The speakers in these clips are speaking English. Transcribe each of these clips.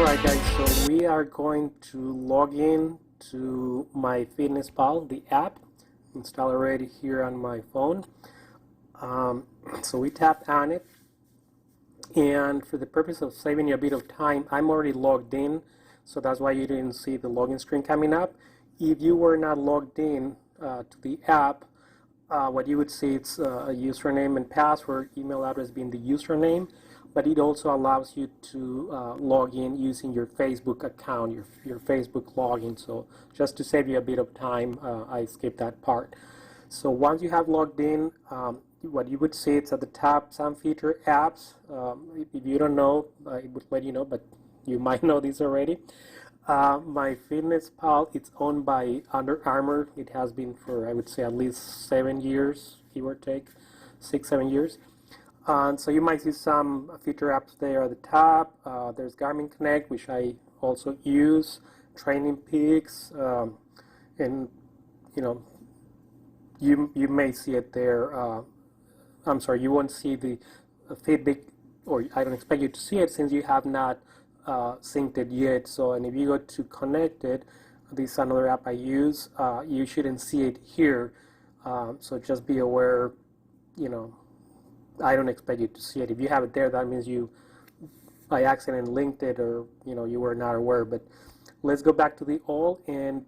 Alright guys, so we are going to log in to MyFitnessPal, the app, installed already here on my phone. So we tap on it, and for the purpose of saving you a bit of time, I'm already logged in, so that's why you didn't see the login screen coming up. If you were not logged in to the app, what you would see is a username and password, email address being the username, but it also allows you to log in using your Facebook account, your Facebook login. So just to save you a bit of time, I skipped that part. So once you have logged in, what you would see is at the top, some feature apps. If you don't know, it would let you know, but you might know these already. MyFitnessPal, it's owned by Under Armour. It has been for, I would say, at least 7 years, give or take, 6-7 years. So you might see some feature apps there at the top. There's Garmin Connect, which I also use, Training Peaks, and you may see it there. I'm sorry, you won't see the Fitbit, or I don't expect you to see it since you have not synced it yet. So, and if you go to Connected, this is another app I use, you shouldn't see it here. So just be aware, I don't expect you to see it. If you have it there, that means you by accident linked it, or you were not aware. But let's go back to the all, and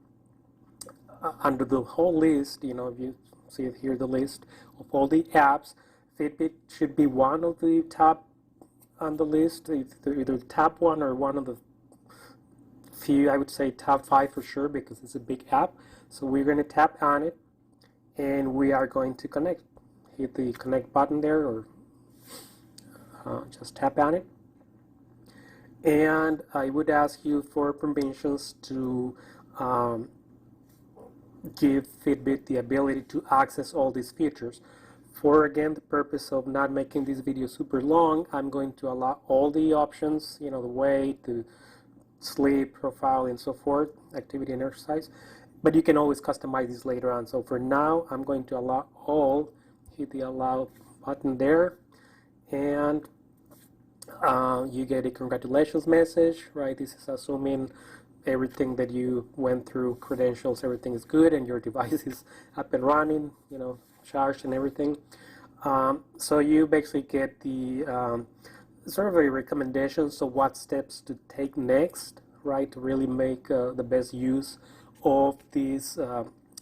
under the whole list, if you see it here, the list of all the apps, Fitbit should be one of the top on the list, either the top one or one of the few. I would say top 5 for sure, because it's a big app. So we're going to tap on it, and we are going to connect. Hit the connect button there, or just tap on it, and I would ask you for permissions to give Fitbit the ability to access all these features. For, again, the purpose of not making this video super long, I'm going to allow all the options, the weight, the sleep profile, and so forth, activity and exercise, but you can always customize this later on. So for now, I'm going to allow all. Hit the allow button there, and you get a congratulations message, right? This is assuming everything that you went through, credentials, everything is good, and your device is up and running, charged and everything. So you basically get the sort of a recommendation, so what steps to take next, right, to really make the best use of these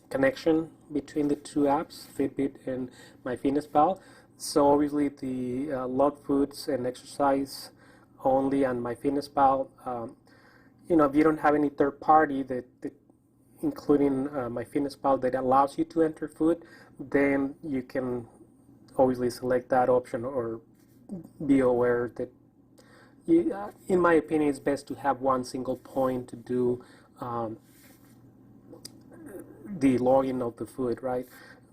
connection between the two apps, Fitbit and MyFitnessPal. So obviously the log foods and exercise only on MyFitnessPal. If you don't have any third party that including MyFitnessPal, that allows you to enter food, then you can obviously select that option, or be aware that in my opinion, it's best to have one single point to do the login of the food, right?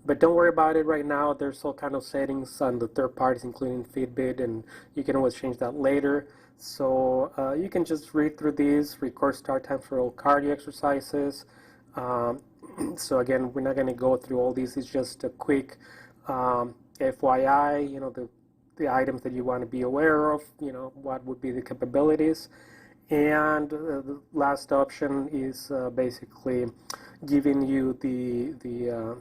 But don't worry about it right now. There's all kind of settings on the third parties, including Fitbit, and you can always change that later. So you can just read through these, record start times for all cardio exercises. So again, we're not going to go through all these. It's just a quick FYI, the items that you want to be aware of, what would be the capabilities. And the last option is basically giving you the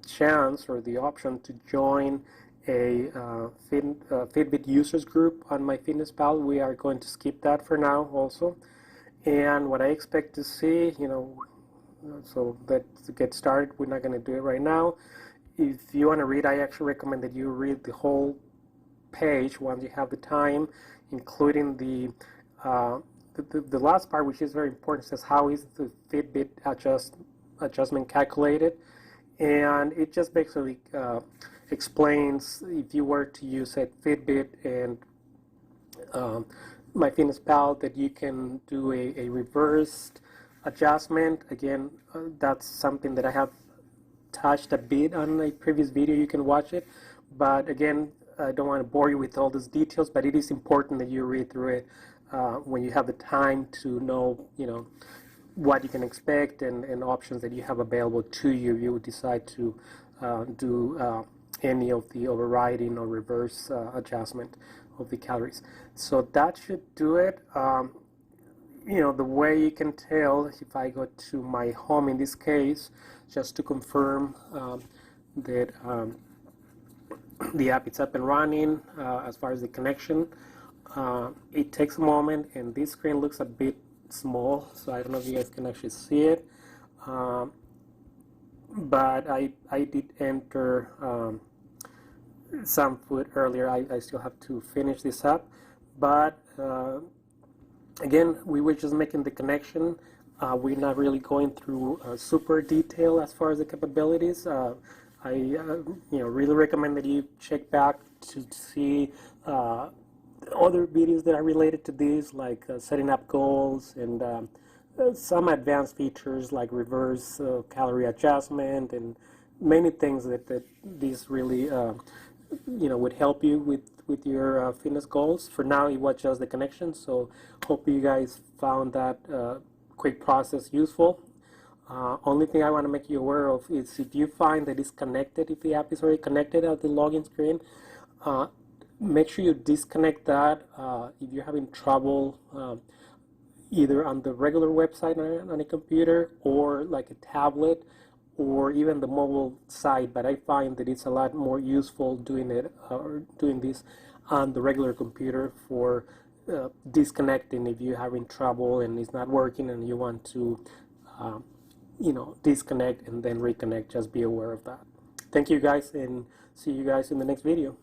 chance or the option to join a Fitbit users group on MyFitnessPal. We are going to skip that for now also. And what I expect to see, so that to get started, we're not going to do it right now. If you want to read, I actually recommend that you read the whole page once you have the time, including the last part, which is very important. Says how is the Fitbit adjustment calculated, and it just basically explains if you were to use a Fitbit and MyFitnessPal, that you can do a reversed adjustment. Again, that's something that I have touched a bit on a previous video. You can watch it, but again, I don't want to bore you with all these details, but it is important that you read through it when you have the time to know, what you can expect and options that you have available to you. You would decide to do any of the overriding or reverse adjustment of the calories. So that should do it. the way you can tell, if I go to my home in this case, just to confirm that the app is up and running as far as the connection. It takes a moment, and this screen looks a bit small, so I don't know if you guys can actually see it. But I did enter some food earlier. I still have to finish this up, but again, we were just making the connection. We're not really going through super detail as far as the capabilities. I really recommend that you check back to see other videos that are related to this, like setting up goals and some advanced features like reverse calorie adjustment and many things that these really would help you with your fitness goals. For now, it was just the connection, so hope you guys found that quick process useful. Only thing I want to make you aware of is if you find that it's connected, if the app is already connected at the login screen, make sure you disconnect that if you're having trouble either on the regular website on a computer or like a tablet or even the mobile site. But I find that it's a lot more useful doing it or doing this on the regular computer for disconnecting if you're having trouble and it's not working and you want to disconnect and then reconnect. Just be aware of that. Thank you guys, and see you guys in the next video.